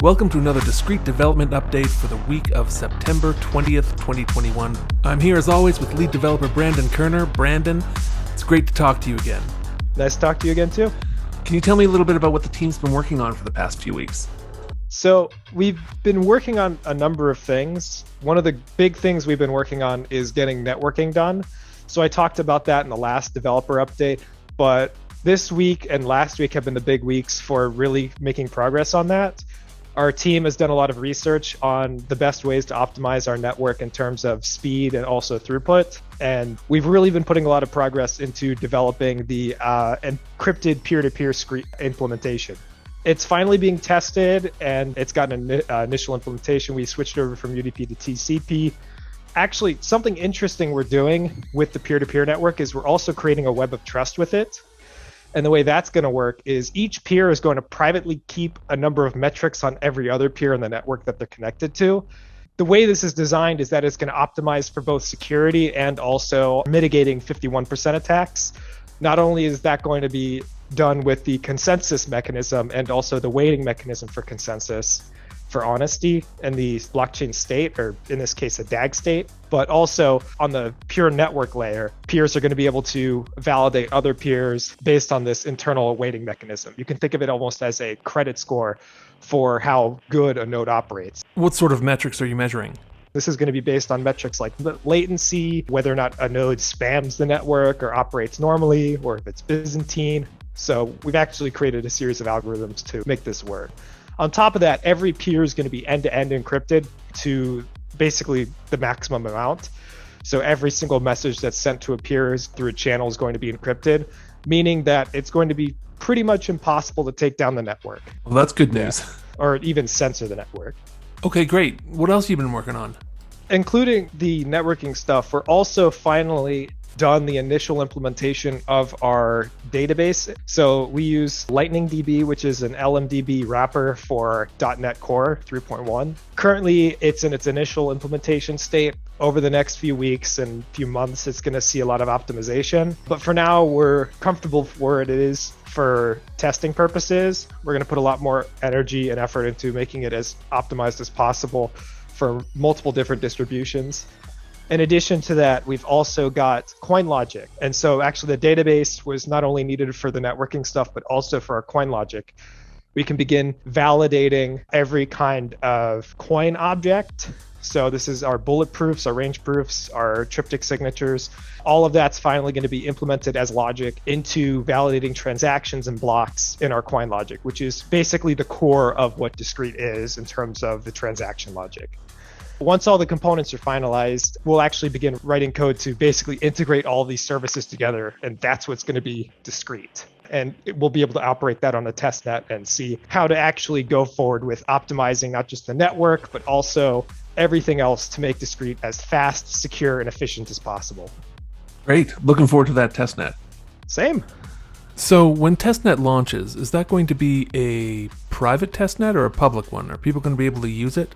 Welcome to another Discreet development update for the week of September 20th, 2021. I'm here as always with lead developer Brandon Kerner. Brandon, it's great to talk to you again. Nice to talk to you again too. Can you tell me a little bit about what the team's been working on for the past few weeks? So we've been working on a number of things. One of the big things we've been working on is getting networking done. So I talked about that in the last developer update, but this week and last week have been the big weeks for really making progress on that. Our team has done a lot of research on the best ways to optimize our network in terms of speed and also throughput. And we've really been putting a lot of progress into developing the encrypted peer-to-peer Discreet implementation. It's finally being tested and it's gotten an initial implementation. We switched over from UDP to TCP. Actually, something interesting we're doing with the peer-to-peer network is we're also creating a web of trust with it. And the way that's going to work is each peer is going to privately keep a number of metrics on every other peer in the network that they're connected to. The way this is designed is that it's going to optimize for both security and also mitigating 51% attacks. Not only is that going to be done with the consensus mechanism and also the weighting mechanism for consensus for honesty and the blockchain state, or in this case, a DAG state, but also on the pure network layer, peers are going to be able to validate other peers based on this internal weighting mechanism. You can think of it almost as a credit score for how good a node operates. What sort of metrics are you measuring? This is going to be based on metrics like latency, whether or not a node spams the network or operates normally, or if it's Byzantine. So we've actually created a series of algorithms to make this work. On top of that, every peer is going to be end-to-end encrypted to basically the maximum amount. So every single message that's sent to a peer through a channel is going to be encrypted, meaning that it's going to be pretty much impossible to take down the network. Well, that's good news. Or even censor the network. Okay, great. What else have you been working on? Including the networking stuff, we're also finally done the initial implementation of our database. So we use Lightning DB, which is an LMDB wrapper for .NET Core 3.1. Currently, it's in its initial implementation state. Over the next few weeks and few months, it's going to see a lot of optimization. But for now, we're comfortable where it is for testing purposes. We're going to put a lot more energy and effort into making it as optimized as possible for multiple different distributions. In addition to that, we've also got coin logic. And so actually the database was not only needed for the networking stuff, but also for our coin logic. We can begin validating every kind of coin object. So this is our bullet proofs, our range proofs, our triptych signatures. All of that's finally going to be implemented as logic into validating transactions and blocks in our coin logic, which is basically the core of what Discreet is in terms of the transaction logic. Once all the components are finalized, we'll actually begin writing code to basically integrate all these services together, and that's what's going to be Discreet. And we'll be able to operate that on the testnet and see how to actually go forward with optimizing not just the network, but also everything else to make Discreet as fast, secure, and efficient as possible. Great. Looking forward to that testnet. Same. So when testnet launches, is that going to be a private testnet or a public one? Are people going to be able to use it?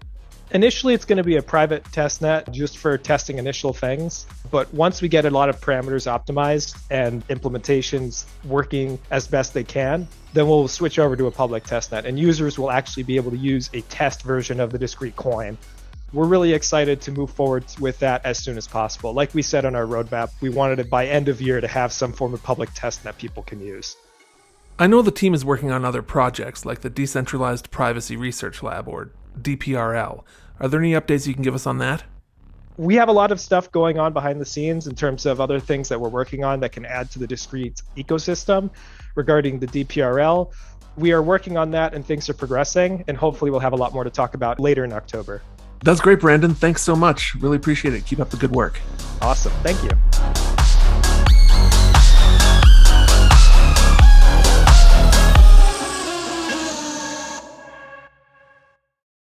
Initially, it's going to be a private testnet just for testing initial things. But once we get a lot of parameters optimized and implementations working as best they can, then we'll switch over to a public testnet. And users will actually be able to use a test version of the Discreet coin. We're really excited to move forward with that as soon as possible. Like we said on our roadmap, we wanted it by end of year to have some form of public testnet people can use. I know the team is working on other projects like the Decentralized Privacy Research Lab, or DPRL. Are there any updates you can give us on that? We have a lot of stuff going on behind the scenes in terms of other things that we're working on that can add to the Discreet ecosystem regarding the DPRL. We are working on that and things are progressing, and hopefully we'll have a lot more to talk about later in October. That's great, Brandon. Thanks so much. Really appreciate it. Keep up the good work. Awesome. Thank you.